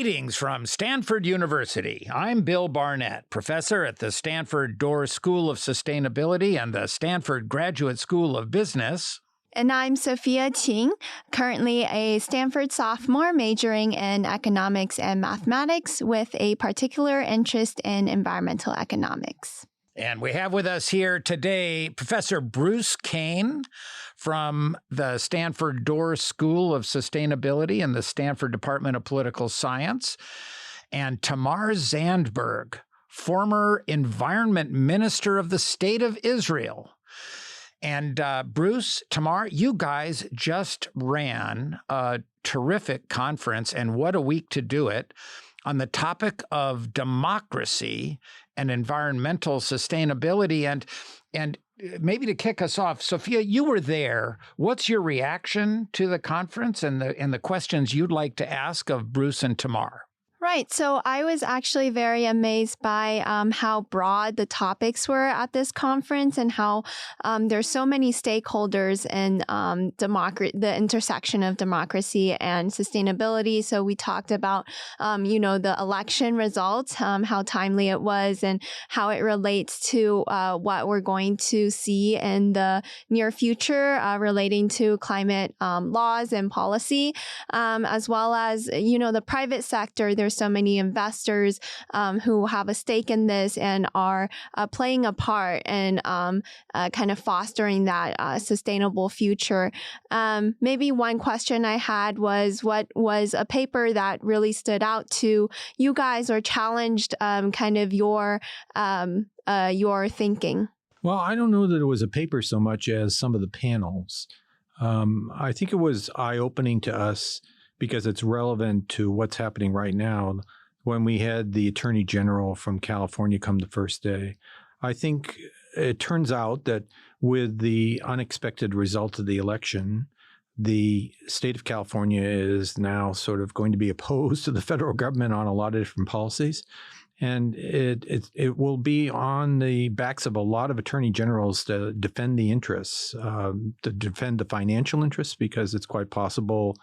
Greetings from Stanford University. I'm Bill Barnett, professor at the Stanford Doerr School of Sustainability and the Stanford Graduate School of Business. And I'm Sophia Qin, currently a Stanford sophomore majoring in economics and mathematics with a particular interest in environmental economics. And we have with us here today Professor Bruce Cain from the Stanford Doerr School of Sustainability and the Stanford Department of Political Science, and Tamar Zandberg, former Environment Minister of the State of Israel. And Bruce, Tamar, you guys just ran a terrific conference, and what a week to do it, on the topic of democracy and environmental sustainability. And maybe to kick us off, Sophia, you were there. What's your reaction to the conference and the questions you'd like to ask of Bruce and Tamar? Right. So I was actually very amazed by how broad the topics were at this conference and how there's so many stakeholders in the intersection of democracy and sustainability. So we talked about, the election results, how timely it was and how it relates to what we're going to see in the near future relating to climate laws and policy, as well as, the private sector. There's so many investors who have a stake in this and are playing a part in kind of fostering that sustainable future. Maybe one question I had was, what was a paper that really stood out to you guys or challenged kind of your thinking? Well, I don't know that it was a paper so much as some of the panels. I think it was eye-opening to us because it's relevant to what's happening right now. When we had the Attorney General from California come the first day, I think it turns out that with the unexpected result of the election, the state of California is now sort of going to be opposed to the federal government on a lot of different policies. And it will be on the backs of a lot of attorney generals to defend the interests, to defend the financial interests, because it's quite possible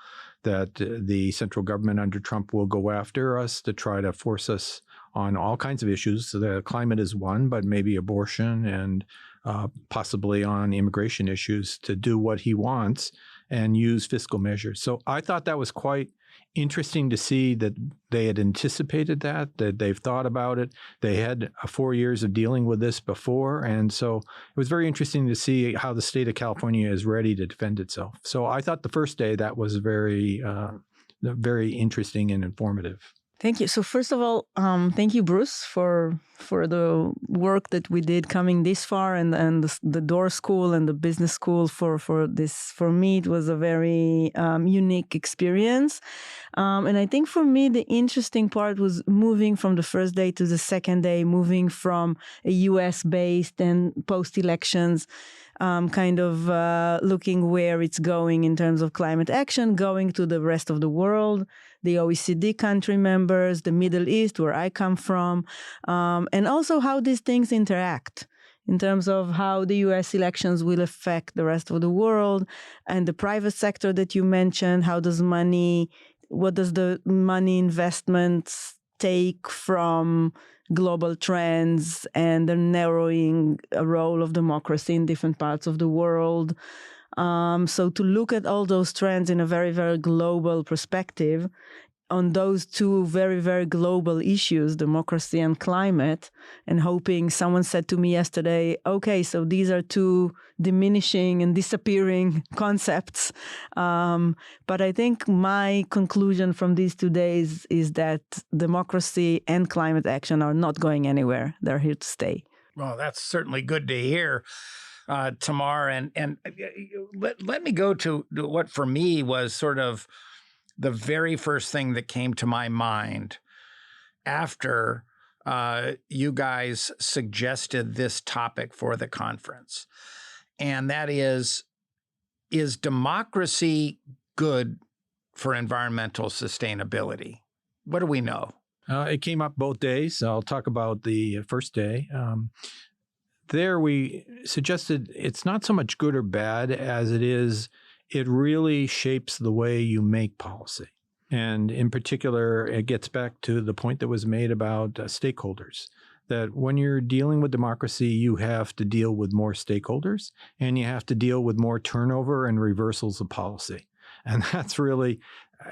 that the central government under Trump will go after us to try to force us on all kinds of issues. So the climate is one, but maybe abortion and possibly on immigration issues to do what he wants and use fiscal measures. So I thought that was quite interesting to see that they had anticipated that they've thought about it. They had 4 years of dealing with this before. And so it was very interesting to see how the state of California is ready to defend itself. So I thought the first day that was very interesting and informative. Thank you. So first of all, thank you, Bruce, for the work that we did coming this far, and the Doerr School and the Business School for this. For me, it was a very unique experience, and I think for me the interesting part was moving from the first day to the second day, moving from a U.S. based and post elections. Kind of looking where it's going in terms of climate action, going to the rest of the world, the OECD country members, the Middle East, where I come from, and also how these things interact in terms of how the U.S. elections will affect the rest of the world and the private sector that you mentioned. What does the money investments take from global trends and the narrowing role of democracy in different parts of the world. So to look at all those trends in a very, very global perspective on those two very, very global issues, democracy and climate, and hoping, someone said to me yesterday, okay, so these are two diminishing and disappearing concepts. But I think my conclusion from these 2 days is that democracy and climate action are not going anywhere. They're here to stay. Well, that's certainly good to hear, Tamar. And let me go to what for me was sort of the very first thing that came to my mind after you guys suggested this topic for the conference. And that is democracy good for environmental sustainability? What do we know? It came up both days. I'll talk about the first day. There we suggested it's not so much good or bad as it really shapes the way you make policy. And in particular, it gets back to the point that was made about stakeholders, that when you're dealing with democracy, you have to deal with more stakeholders and you have to deal with more turnover and reversals of policy. And that's really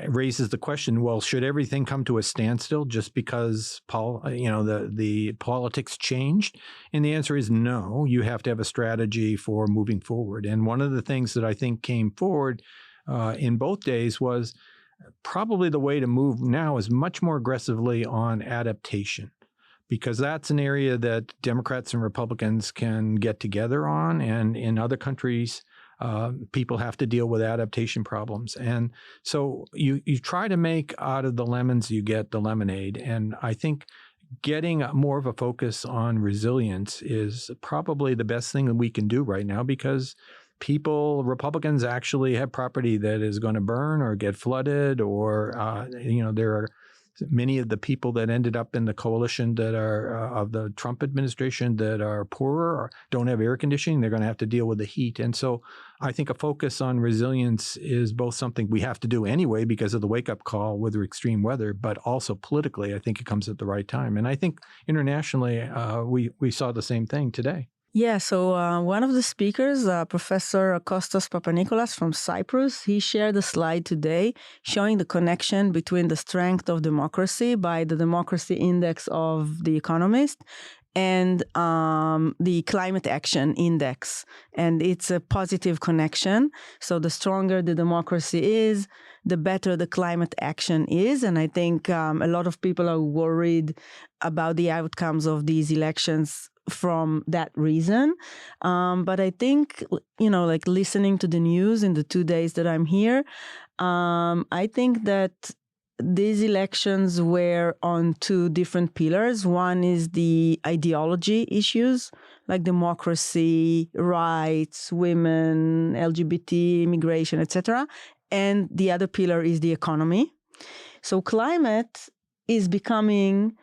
raises the question, well, should everything come to a standstill just because the politics changed? And the answer is no. You have to have a strategy for moving forward. And one of the things that I think came forward in both days was probably the way to move now is much more aggressively on adaptation, because that's an area that Democrats and Republicans can get together on. And in other countries, people have to deal with adaptation problems. And so you try to make out of the lemons, you get the lemonade. And I think getting more of a focus on resilience is probably the best thing that we can do right now, because Republicans actually have property that is going to burn or get flooded, or, there are many of the people that ended up in the coalition that are of the Trump administration that are poorer or don't have air conditioning. They're going to have to deal with the heat. And so I think a focus on resilience is both something we have to do anyway because of the wake-up call with extreme weather, but also politically, I think it comes at the right time. And I think internationally, we saw the same thing today. Yeah, so one of the speakers, Professor Kostas Papanikolas from Cyprus, he shared a slide today showing the connection between the strength of democracy by the Democracy Index of The Economist and the Climate Action Index. And it's a positive connection. So the stronger the democracy is, the better the climate action is. And I think a lot of people are worried about the outcomes of these elections from that reason. But I think, like listening to the news in the 2 days that I'm here, I think that these elections were on two different pillars. One is the ideology issues, like democracy, rights, women, LGBT, immigration, etc. And the other pillar is the economy. So climate is becoming,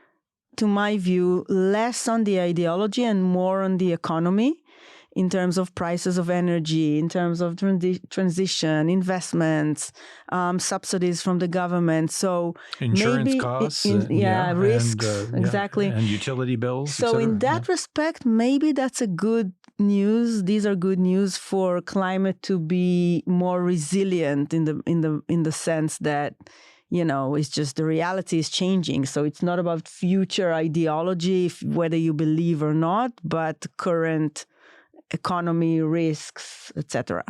to my view, less on the ideology and more on the economy in terms of prices of energy, in terms of transition, investments, subsidies from the government. So insurance costs, risks, exactly, and utility bills. So in that respect, maybe that's a good news. These are good news for climate to be more resilient in the sense that, it's just the reality is changing. So it's not about future ideology, whether you believe or not, but current economy risks, etc.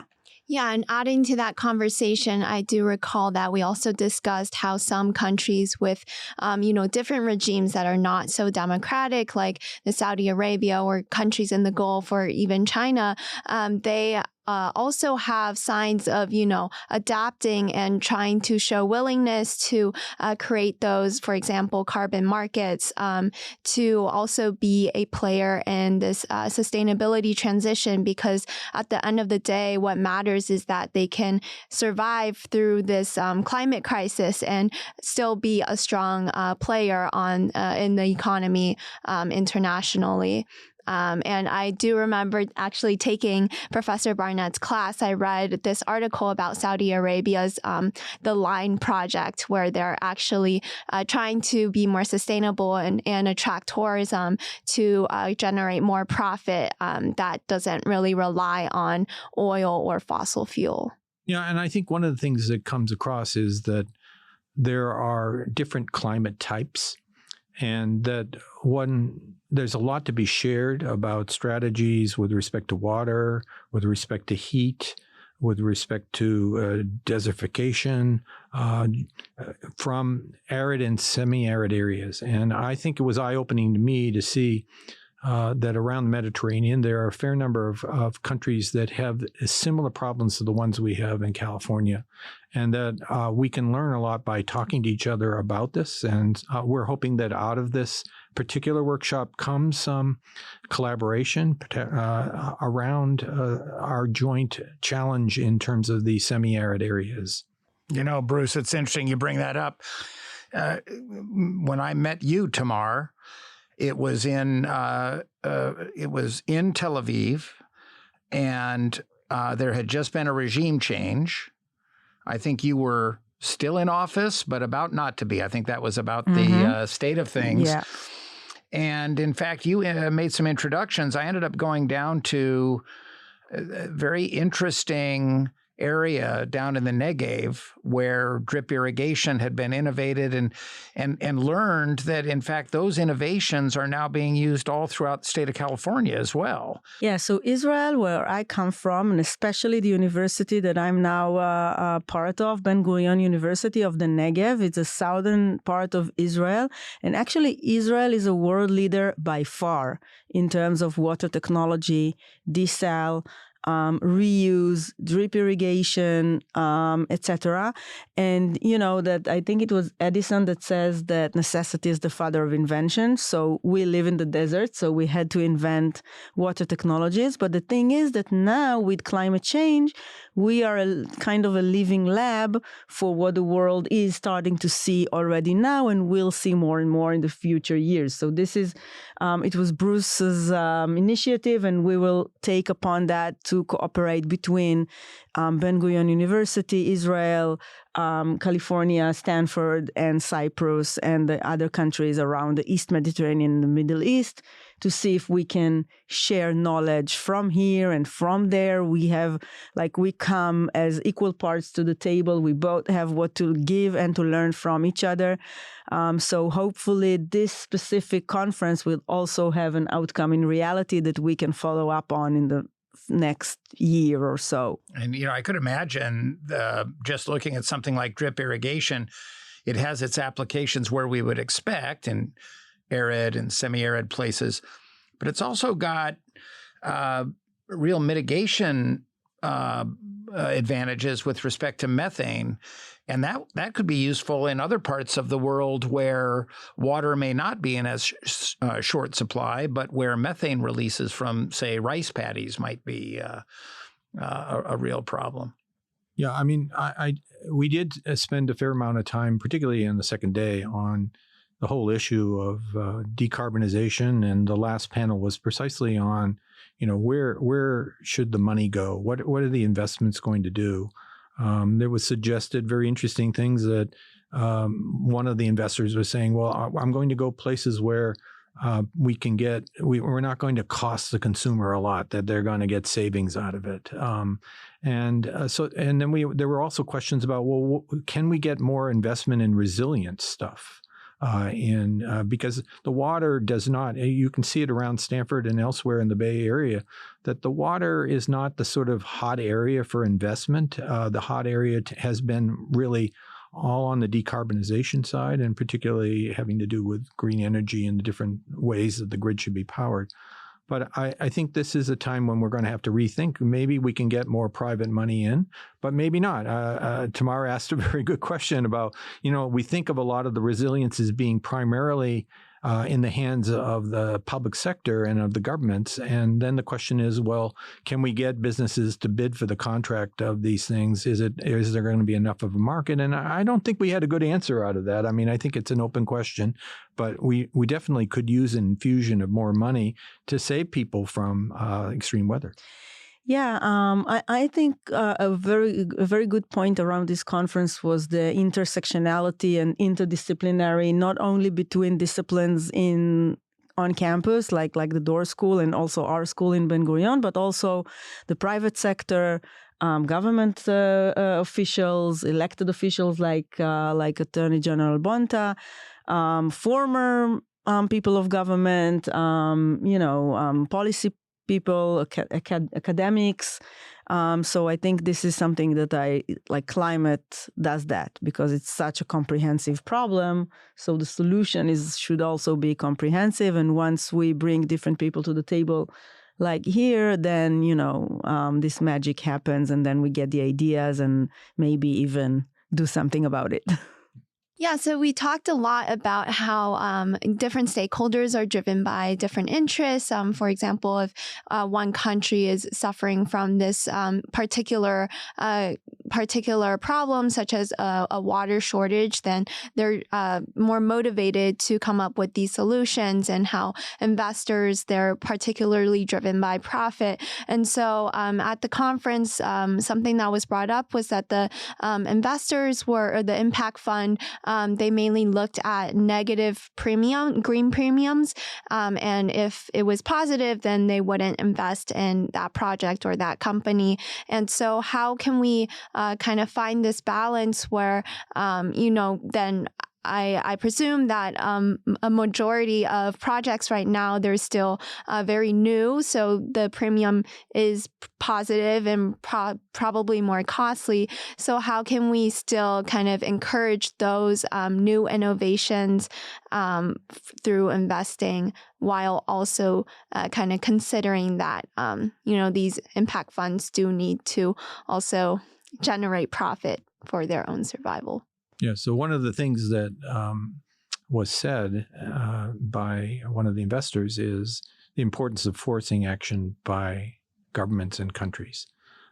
Yeah, and adding to that conversation, I do recall that we also discussed how some countries with, different regimes that are not so democratic, like the Saudi Arabia or countries in the Gulf or even China, they also have signs of, adapting and trying to show willingness to create those, for example, carbon markets, to also be a player in this sustainability transition, because at the end of the day, what matters is that they can survive through this climate crisis and still be a strong player in the economy internationally. And I do remember actually taking Professor Barnett's class. I read this article about Saudi Arabia's the Line project, where they're actually trying to be more sustainable and attract tourism to generate more profit that doesn't really rely on oil or fossil fuel. Yeah, and I think one of the things that comes across is that there are different climate types, and that there's a lot to be shared about strategies with respect to water, with respect to heat, with respect to desertification from arid and semi-arid areas. And I think it was eye-opening to me to see that around the Mediterranean, there are a fair number of countries that have similar problems to the ones we have in California, and that we can learn a lot by talking to each other about this. And we're hoping that out of this particular workshop comes some collaboration around our joint challenge in terms of the semi-arid areas. Bruce, it's interesting you bring that up. When I met you, Tamar, it was in Tel Aviv, and there had just been a regime change. I think you were still in office, but about not to be. I think that was about the state of things. Yeah. And in fact, you made some introductions. I ended up going down to a very interesting area down in the Negev where drip irrigation had been innovated and learned that, in fact, those innovations are now being used all throughout the state of California as well. Yeah, so Israel, where I come from, and especially the university that I'm now part of, Gurion University of the Negev, it's a southern part of Israel. And actually, Israel is a world leader by far in terms of water technology, desal, reuse, drip irrigation, etc. And, that I think it was Edison that says that necessity is the father of invention. So we live in the desert, so we had to invent water technologies. But the thing is that now with climate change, we are kind of a living lab for what the world is starting to see already now and will see more and more in the future years. So this is, it was Bruce's initiative, and we will take upon that to cooperate between Gurion University, Israel, California, Stanford, and Cyprus, and the other countries around the East Mediterranean and the Middle East to see if we can share knowledge from here and from there. We come as equal parts to the table. We both have what to give and to learn from each other. So hopefully this specific conference will also have an outcome in reality that we can follow up on in the next year or so. And, I could imagine just looking at something like drip irrigation, it has its applications where we would expect in arid and semi-arid places, but it's also got real mitigation advantages with respect to methane. And that could be useful in other parts of the world where water may not be in as short supply, but where methane releases from, say, rice paddies might be a real problem. Yeah, I mean, we did spend a fair amount of time, particularly in the second day, on the whole issue of decarbonization, and the last panel was precisely on, where should the money go? What are the investments going to do? There was suggested very interesting things that one of the investors was saying, well, I'm going to go places where we can get, we're not going to cost the consumer a lot, that they're going to get savings out of it. And then there were also questions about, well, can we get more investment in resilient stuff? Because the water does not, you can see it around Stanford and elsewhere in the Bay Area, that the water is not the sort of hot area for investment. The hot area has been really all on the decarbonization side, and particularly having to do with green energy and the different ways that the grid should be powered. But I think this is a time when we're going to have to rethink. Maybe we can get more private money in, but maybe not. Tamar asked a very good question about, we think of a lot of the resilience as being primarily in the hands of the public sector and of the governments. And then the question is, well, can we get businesses to bid for the contract of these things? Is there going to be enough of a market? And I don't think we had a good answer out of that. I mean, I think it's an open question, but we definitely could use an infusion of more money to save people from extreme weather. Yeah, I think a very good point around this conference was the intersectionality and interdisciplinary, not only between disciplines on campus, like the Door School and also our school in Gurion, but also the private sector, government officials, elected officials like Attorney General Bonta, former people of government, policy people, academics. So I think this is something that climate does that because it's such a comprehensive problem. So the solution should also be comprehensive. And once we bring different people to the table, like here, then, this magic happens, and then we get the ideas and maybe even do something about it. Yeah, so we talked a lot about how different stakeholders are driven by different interests. For example, if one country is suffering from this particular particular problem, such as a water shortage, then they're more motivated to come up with these solutions, and how investors, they're particularly driven by profit. And so at the conference, something that was brought up was that the investors or the impact fund, they mainly looked at negative green premiums. And if it was positive, then they wouldn't invest in that project or that company. And so how can we kind of find this balance where, then I presume that a majority of projects right now, they're still very new, so the premium is positive and probably more costly. So how can we still kind of encourage those new innovations through investing, while also kind of considering that, these impact funds do need to also generate profit for their own survival? Yeah. So one of the things that was said by one of the investors is the importance of forcing action by governments and countries.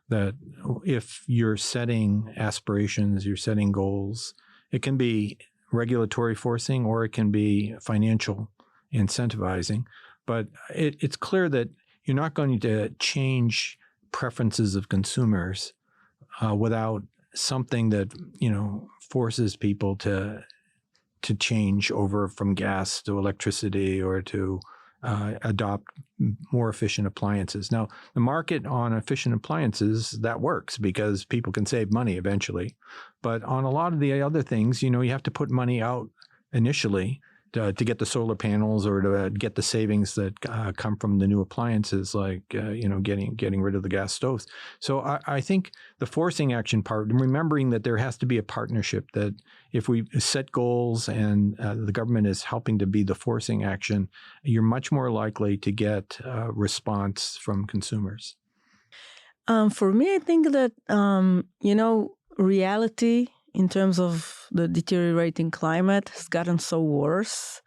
That if you're setting aspirations, you're setting goals, it can be regulatory forcing or it can be financial incentivizing. But it's clear that you're not going to change preferences of consumers without something that, forces people to change over from gas to electricity or to adopt more efficient appliances. Now, the market on efficient appliances, that works because people can save money eventually. But on a lot of the other things, you have to put money out initially to get the solar panels or to get the savings that come from the new appliances, like getting rid of the gas stoves. So I think the forcing action part, remembering that there has to be a partnership, that if we set goals and the government is helping to be the forcing action, you're much more likely to get a response from consumers. For me, I think that, reality in terms of the deteriorating climate has gotten so worse.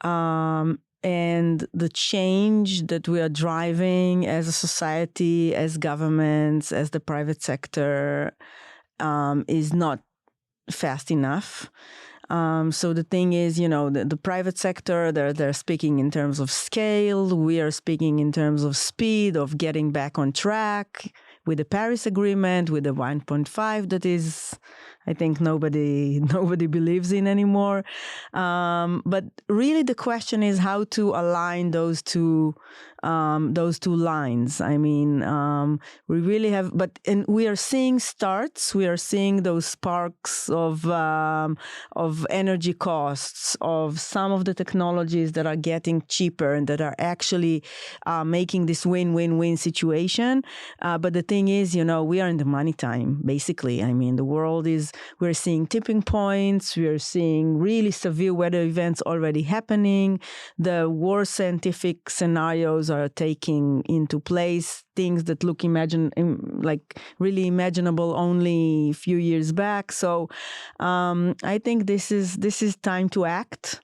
And the change that we are driving as a society, as governments, as the private sector, is not fast enough. So the thing is, the private sector, they're speaking in terms of scale. We are speaking in terms of speed, of getting back on track with the Paris Agreement, with the 1.5 that is, I think nobody believes in anymore. But really the question is how to align those two lines. I mean, we really have, and we are seeing starts. We are seeing those sparks of energy costs, of some of the technologies that are getting cheaper and that are actually making this win-win-win situation. But the thing is, we are in the money time, basically. I mean, the world we're seeing tipping points. We are seeing really severe weather events already happening. The worst scientific scenarios are taking into place, things that look really imaginable only a few years back. So I think this is time to act.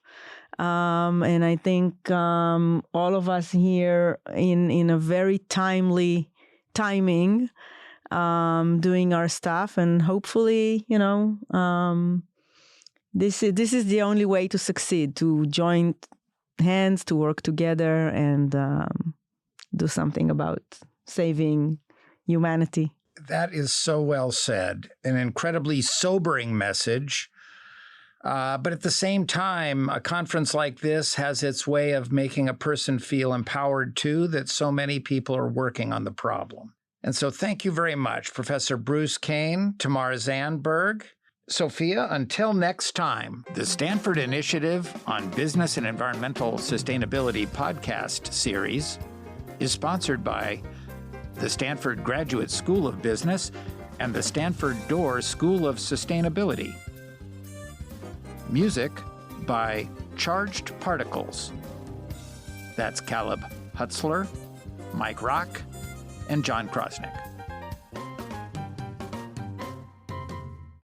And I think all of us here in a very timely timing, doing our stuff, and hopefully, this is the only way to succeed, to join hands, to work together and do something about saving humanity. That is so well said. An incredibly sobering message. But at the same time, a conference like this has its way of making a person feel empowered too, that so many people are working on the problem. And so thank you very much, Professor Bruce Cain, Tamar Zandberg. Sophia, until next time, the Stanford Initiative on Business and Environmental Sustainability podcast series is sponsored by the Stanford Graduate School of Business and the Stanford Dorr School of Sustainability. Music by Charged Particles. That's Caleb Hutzler, Mike Rock, and John Krosnick.